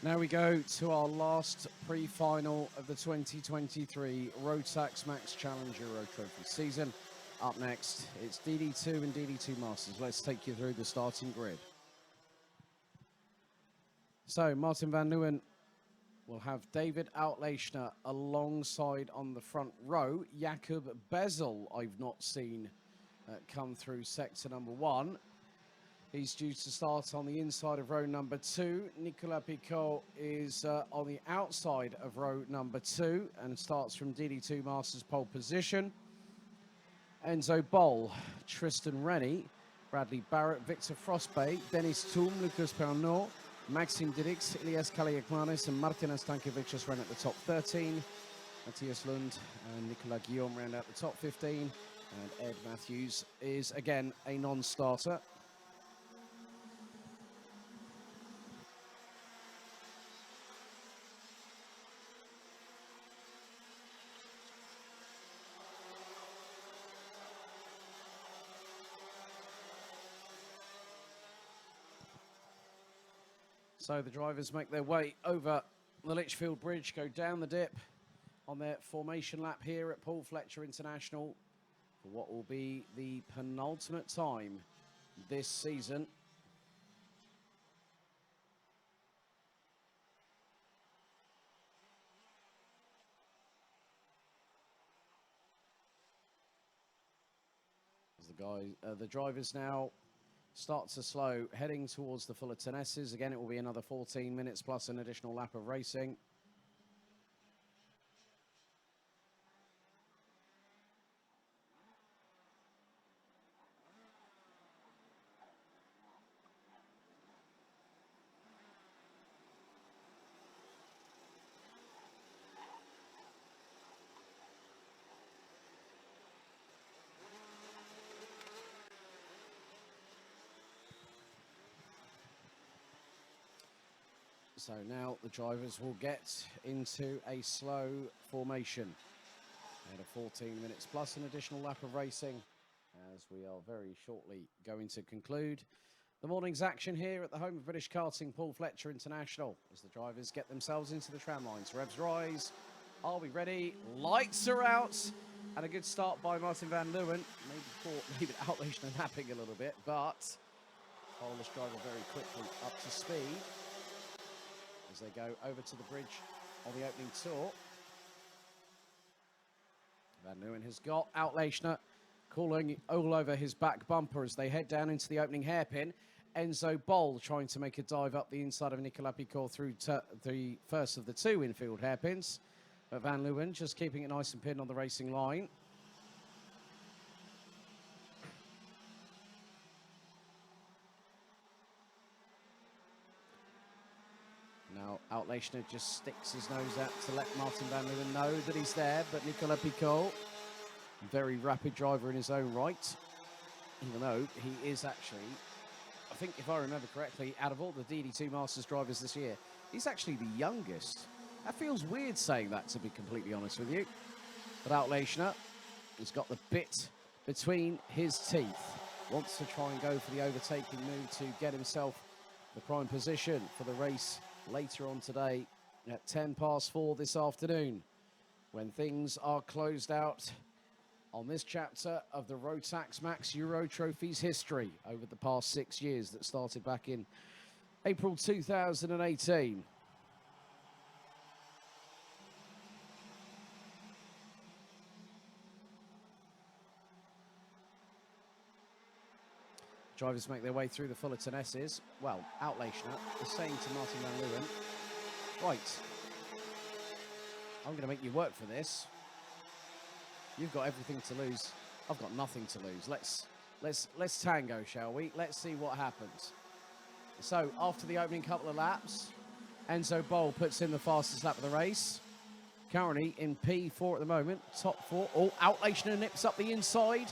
Now we go to our last pre-final of the 2023 Rotax Max Challenge Euro Trophy season. Up next, it's DD2 and DD2 Masters. Let's take you through the starting grid. So, Martin van Leeuwen will have David Outleichner alongside on the front row. Jakob Bezel, I've not seen come through sector number 1. He's due to start on the inside of row number 2. Nicolas Picot is on the outside of row number 2 and starts from DD2 Masters pole position. Enzo Boll, Tristan Rennie, Bradley Barrett, Victor Frostbay, Dennis Thum, Lucas Pernod, Maxime Didix, Ilias Kaliakmanis and Martin Stankovic just ran at the top 13. Matthias Lund and Nicolas Guillaume round out the top 15. And Ed Matthews is again a non-starter. So the drivers make their way over the Litchfield Bridge, go down the dip on their formation lap here at Paul Fletcher International for what will be the penultimate time this season. As the drivers now start to slow, heading towards the Fullerton S's. Again, it will be another 14 minutes plus an additional lap of racing. So now the drivers will get into a slow formation. And a 14 minutes plus an additional lap of racing as we are very shortly going to conclude the morning's action here at the home of British karting, Paul Fletcher International, as the drivers get themselves into the tram lines. Revs rise. Are we ready? Lights are out. And a good start by Martin van Leeuwen. Maybe thought David Outleichner napping a little bit, but Polish driver very quickly up to speed as they go over to the bridge on the opening tour. Van Leeuwen has got Outleichner calling all over his back bumper as they head down into the opening hairpin. Enzo Boll trying to make a dive up the inside of Nicolas Picot through the first of the 2 infield hairpins. But Van Leeuwen just keeping it nice and pinned on the racing line. Now, Outleichner just sticks his nose out to let Martin van Leeuwen know that he's there, but Nicolas Picot, very rapid driver in his own right, even though he is actually, I think if I remember correctly, out of all the DD2 Masters drivers this year, he's actually the youngest. That feels weird saying that, to be completely honest with you. But Outleichner has got the bit between his teeth, wants to try and go for the overtaking move to get himself the prime position for the race later on today at 4:10 this afternoon, when things are closed out on this chapter of the Rotax Max Euro Trophy's history over the past 6 years that started back in April 2018. Drivers make their way through the Fullerton S's. Well, Outleichner is saying to Martin van Leeuwen, right, I'm going to make you work for this. You've got everything to lose. I've got nothing to lose. Let's tango, shall we? Let's see what happens. So after the opening couple of laps, Enzo Boll puts in the fastest lap of the race. Currently in P4 at the moment, top 4. Oh, Outleichner nips up the inside.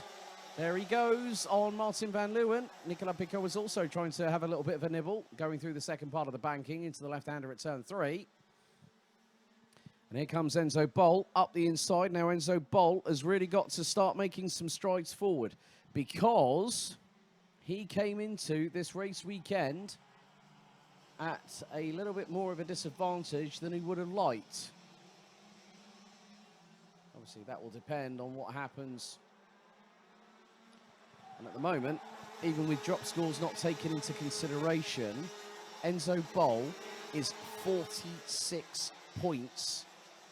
There he goes on Martin van Leeuwen. Nicolas Picot was also trying to have a little bit of a nibble, going through the second part of the banking into the left-hander at turn 3. And here comes Enzo Boll up the inside. Now Enzo Boll has really got to start making some strides forward because he came into this race weekend at a little bit more of a disadvantage than he would have liked. Obviously, that will depend on what happens. And at the moment, even with drop scores not taken into consideration, Enzo Bol is 46 points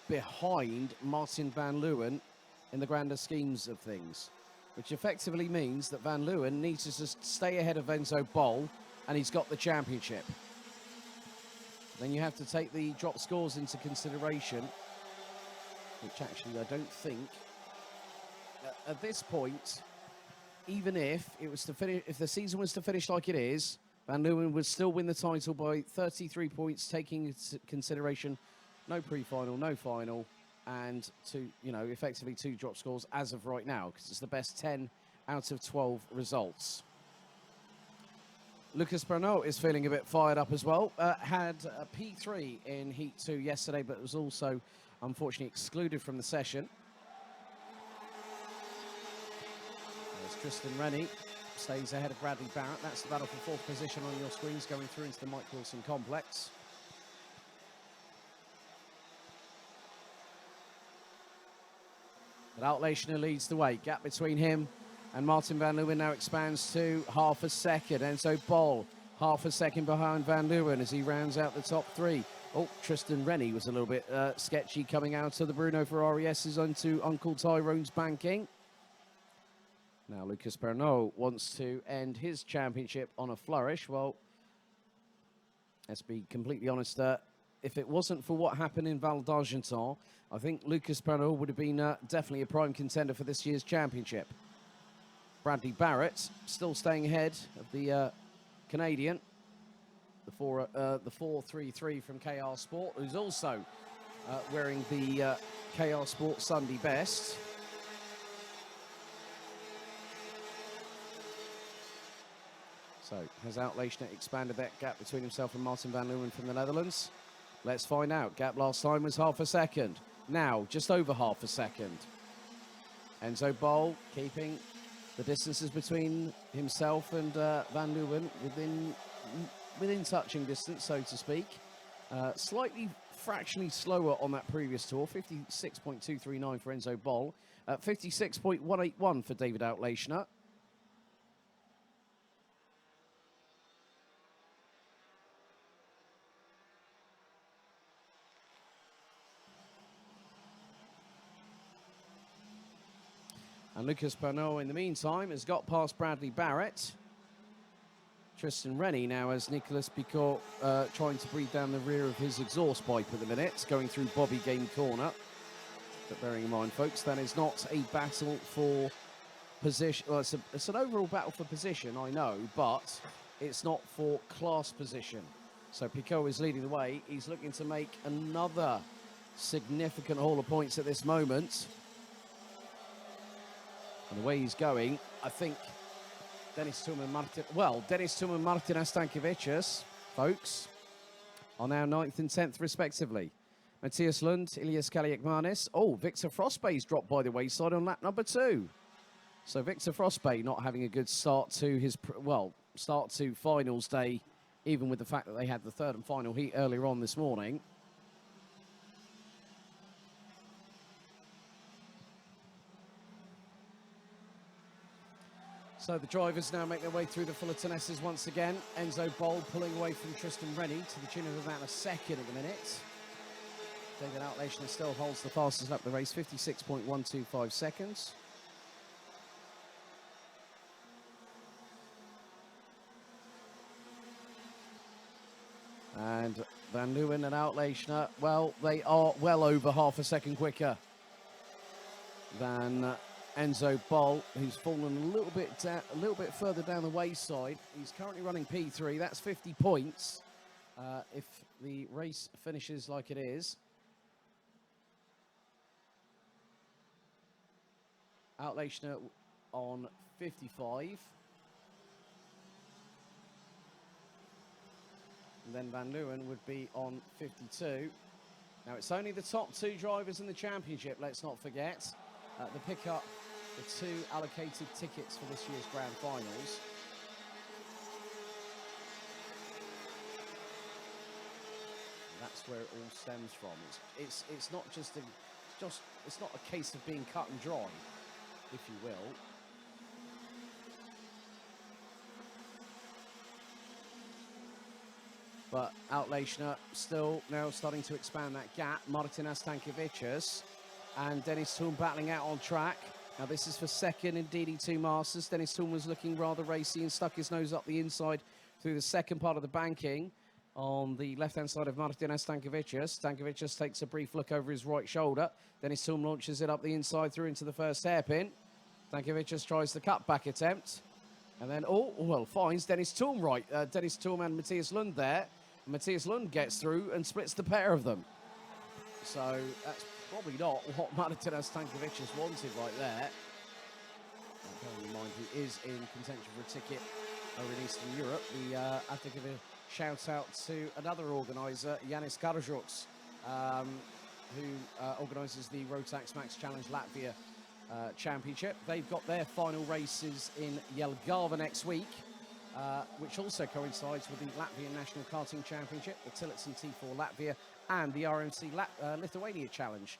behind Martin van Leeuwen in the grander schemes of things, which effectively means that Van Leeuwen needs to just stay ahead of Enzo Bol, and he's got the championship. Then you have to take the drop scores into consideration, which actually I don't think at this point, even if it was to finish, if the season was to finish like it is, Van Leeuwen would still win the title by 33 points, taking into consideration no pre-final, no final, and effectively 2 drop scores as of right now, because it's the best 10 out of 12 results. Lucas Prefinal is feeling a bit fired up as well. Had a P3 in Heat 2 yesterday, but was also unfortunately excluded from the session. There's Tristan Rennie, stays ahead of Bradley Barrett. That's the battle for 4th position on your screens, going through into the Mike Wilson complex. But Outlationer leads the way. Gap between him and Martin van Leeuwen now expands to half a second. Enzo Bol, half a second behind Van Leeuwen as he rounds out the top 3. Oh, Tristan Rennie was a little bit sketchy coming out of the Bruno Ferrari S's onto Uncle Tyrone's banking. Now Lucas Prefinal wants to end his championship on a flourish. Well, let's be completely honest, if it wasn't for what happened in Val d'Argenton, I think Lucas Prefinal would have been definitely a prime contender for this year's championship. Bradley Barrett still staying ahead of the Canadian, the 433 from KR Sport, who's also wearing the KR Sport Sunday best. So has Outlationer expanded that gap between himself and Martin van Leeuwen from the Netherlands? Let's find out. Gap last time was half a second. Now, just over half a second. Enzo Bol keeping the distances between himself and Van Leeuwen within touching distance, so to speak. Slightly fractionally slower on that previous tour, 56.239 for Enzo Bol, 56.181 for David Outlationer. And Lucas Prefinal, in the meantime, has got past Bradley Barrett. Tristan Rennie now has Nicolas Picot trying to breathe down the rear of his exhaust pipe at the minute, going through Bobby Game Corner. But bearing in mind, folks, that is not a battle for position. Well, it's an overall battle for position, I know, but it's not for class position. So Picot is leading the way. He's looking to make another significant haul of points at this moment. And the way he's going, I think Dennis Tillman Martin Stankiewicz, folks, are now 9th and 10th respectively. Matthias Lund, Ilias Kaliakmanis. Oh, Victor Frostbay's dropped by the wayside on lap number 2. So Victor Frostbay not having a good start to his, start to finals day, even with the fact that they had the 3rd and final heat earlier on this morning. So the drivers now make their way through the Fullerton S's once again. Enzo Bol pulling away from Tristan Rennie to the tune of about a second at the minute. David Outlationer still holds the fastest lap of the race, 56.125 seconds. And Van Leeuwen and Outlationer, well, they are well over half a second quicker than Enzo Bol, who's fallen a little bit further down the wayside. He's currently running P3. That's 50 points if the race finishes like it is. Outlationer on 55. And then Van Leeuwen would be on 52. Now, it's only the top 2 drivers in the championship, let's not forget. The pick up the 2 allocated tickets for this year's Grand Finals. That's where it all stems from. It's not it's not a case of being cut and dry, if you will. But Outlashner still now starting to expand that gap. Martin Stankovičius and Dennis Thun battling out on track. Now this is for second in DD2 Masters. Dennis Thun was looking rather racy and stuck his nose up the inside through the second part of the banking on the left-hand side of Martin Stankovičius. Stankovičius takes a brief look over his right shoulder. Dennis Thun launches it up the inside through into the first hairpin. Stankovičius tries the cutback attempt. And then, finds Dennis Thun right. Dennis Thun and Matthias Lund there. Matthias Lund gets through and splits the pair of them. So that's probably not what Martin Stankovičius wanted right there. Bearing in mind he is in contention for a ticket over in Eastern Europe. We have to give a shout out to another organiser, Yanis Karažoks, who organises the Rotax Max Challenge Latvia Championship. They've got their final races in Jelgava next week, which also coincides with the Latvian National Karting Championship, the Tillotson T4 Latvia, and the RMC Lithuania Challenge,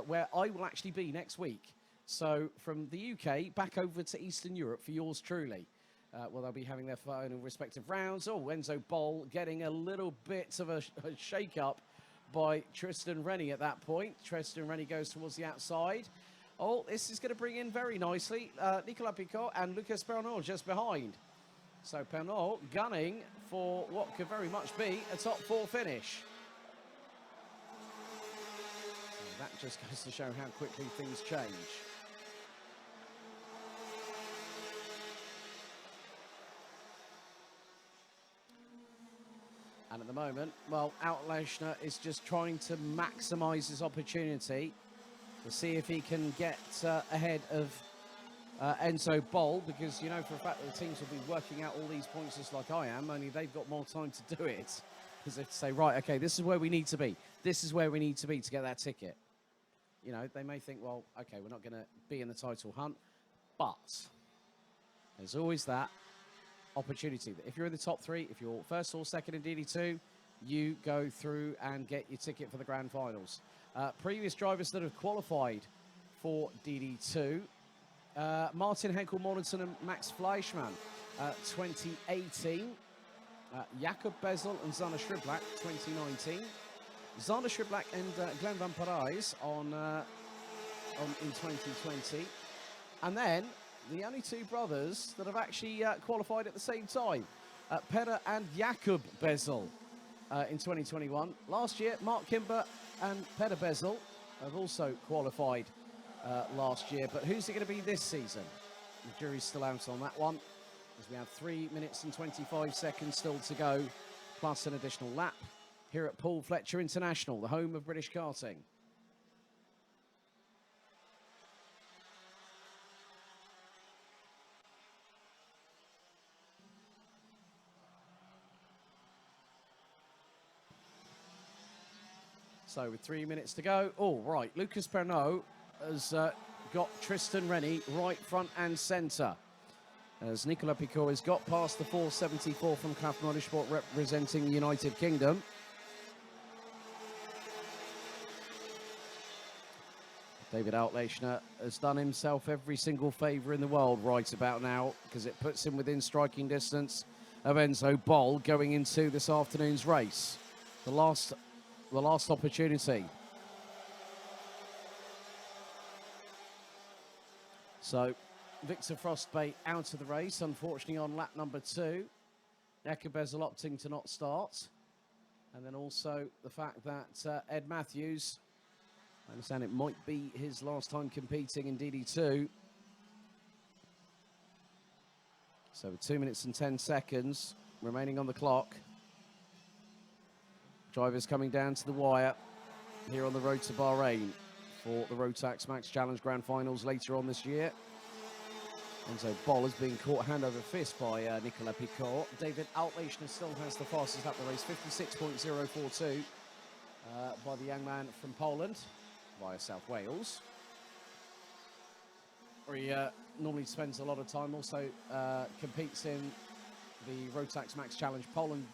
where I will actually be next week. So from the UK back over to Eastern Europe for yours truly. Well, they'll be having their final respective rounds. Oh, Enzo Boll getting a little bit of a shake-up by Tristan Rennie at that point. Tristan Rennie goes towards the outside. Oh, this is going to bring in very nicely Nicolas Picot and Lucas Prefinal just behind. So Prefinal gunning for what could very much be a top 4 finish. And that just goes to show how quickly things change. And at the moment, well, Outlashner is just trying to maximise his opportunity to see if he can get ahead of Enzo Boll, because you know for a fact that the teams will be working out all these points just like I am, only they've got more time to do it. Because they have to say, right, okay, this is where we need to be. This is where we need to be to get that ticket. You know, they may think, well, okay, we're not going to be in the title hunt, but there's always that opportunity that if you're in the top 3, if you're first or second in DD2, you go through and get your ticket for the grand finals. Previous drivers that have qualified for DD2, Martin Henkel Mortensen and Max Fleischmann, 2018. Jakob Bezel and Zana Schriblak, 2019. Zana Schriblak and Glenn Van Parijs in 2020. And then the only 2 brothers that have actually qualified at the same time, Peder and Jakob Bezel in 2021. Last year, Mark Kimber and Peder Bezel have also qualified last year. But who's it going to be this season? The jury's still out on that one, as we have 3 minutes and 25 seconds still to go, plus an additional lap here at Paul Fletcher International, the home of British karting. So with 3 minutes to go, all right, Lucas Prefinal has got Tristan Rennie right front and centre. As Nicolas Picot has got past the 474 from Kraft Motorsport representing the United Kingdom. David Outlashner has done himself every single favour in the world right about now, because it puts him within striking distance of Enzo Boll going into this afternoon's race. The last opportunity. So Victor Frostbait out of the race, unfortunately, on lap number 2. Jakob Bezel opting to not start. And then also the fact that Ed Matthews, I understand it might be his last time competing in DD2. So with 2 minutes and 10 seconds remaining on the clock. Drivers coming down to the wire here on the road to Bahrain for the Rotax Max Challenge Grand Finals later on this year. Enzo Boll has been caught hand over fist by Nicolas Picot. David Outlashner still has the fastest lap of the race, 56.042 by the young man from Poland via South Wales, where he normally spends a lot of time. Also competes in the Rotax Max Challenge Poland.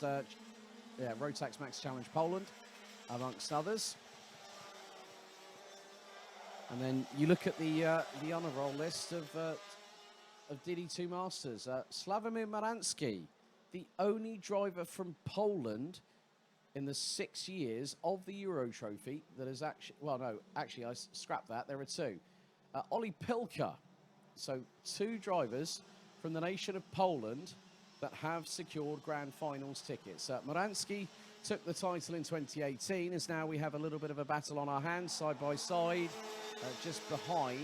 Rotax Max Challenge Poland. amongst others. And then you look at the honour roll list of DD2 Masters. Sławomir Marański, the only driver from Poland in the 6 years of the Euro Trophy that has actually, well, no, actually, I scrapped that. There are two. Oli Pilka. So 2 drivers from the nation of Poland that have secured Grand Finals tickets. Marański took the title in 2018, as now we have a little bit of a battle on our hands, side by side, just behind.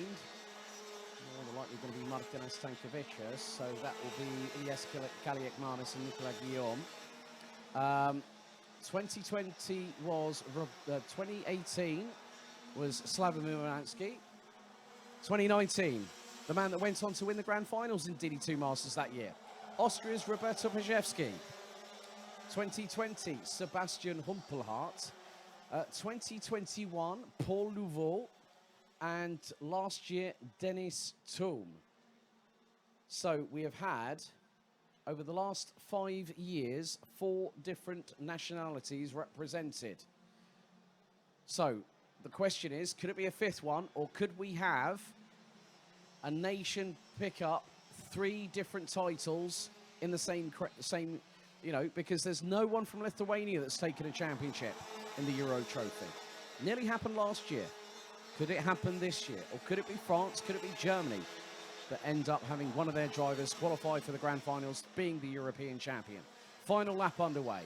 More than likely going to be Martin Stankovic, so that will be Ilias Kaliakmanis and Nicolas Guillaume. 2020 was 2018 was Sławomir Marański. 2019, the man that went on to win the Grand Finals in DD2 Masters that year, Austria's Roberto Pajewski. 2020, Sebastian Humpelhardt. 2021, Paul Louveau. And last year, Denis Thum. So we have had, over the last 5 years, 4 different nationalities represented. So the question is, could it be a 5th one, or could we have a nation pick up 3 different titles in the same, you know, because there's no one from Lithuania that's taken a championship in the Euro Trophy. Nearly happened last year. Could it happen this year? Or could it be France? Could it be Germany that end up having one of their drivers qualify for the Grand Finals, being the European champion? Final lap underway.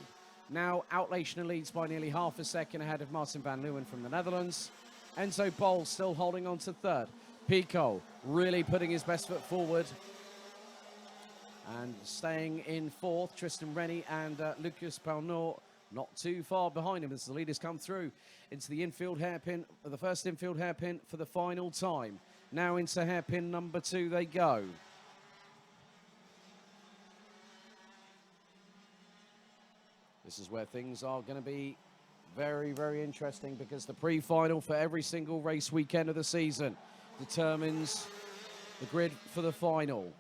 Now, Outlationer leads by nearly half a second ahead of Martin van Leeuwen from the Netherlands. Enzo Bol still holding on to 3rd. Pico really putting his best foot forward. And staying in 4th, Tristan Rennie and Lucas Paunot not too far behind him as the leaders come through into the infield hairpin, the first infield hairpin for the final time. Now into hairpin number 2 they go. This is where things are going to be very, very interesting, because the pre-final for every single race weekend of the season determines the grid for the final,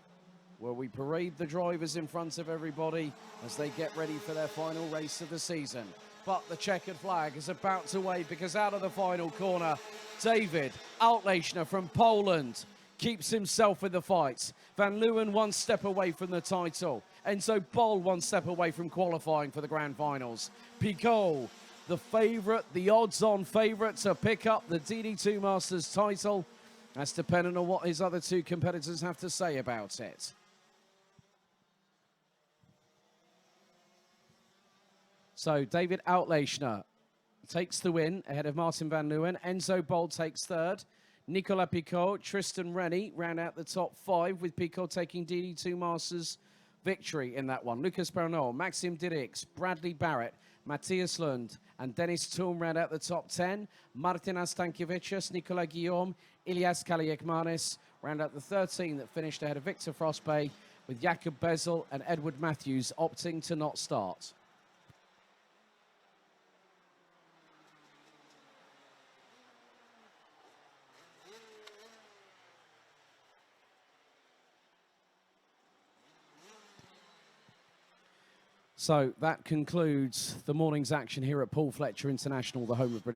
where we parade the drivers in front of everybody as they get ready for their final race of the season. But the checkered flag is about to wave, because out of the final corner, David Outlationer from Poland keeps himself in the fight. Van Leeuwen 1 step away from the title. Enzo Bol 1 step away from qualifying for the Grand Finals. Picot, the favourite, the odds-on favourite to pick up the DD2 Masters title. That's dependent on what his other 2 competitors have to say about it. So David Outlationer takes the win ahead of Martin van Leeuwen. Enzo Bol takes 3rd. Nicolas Picot, Tristan Rennie round out the top 5, with Picot taking DD2 Masters victory in that one. Lucas Paunot, Maxim Dirix, Bradley Barrett, Matthias Lund and Denis Thum round out the top 10. Martin Stankovic, Nicolas Guillaume, Ilias Kaliakmanis round out the 13 that finished ahead of Victor Frostbay, with Jakob Bezel and Edward Matthews opting to not start. So that concludes the morning's action here at Paul Fletcher International, the home of British.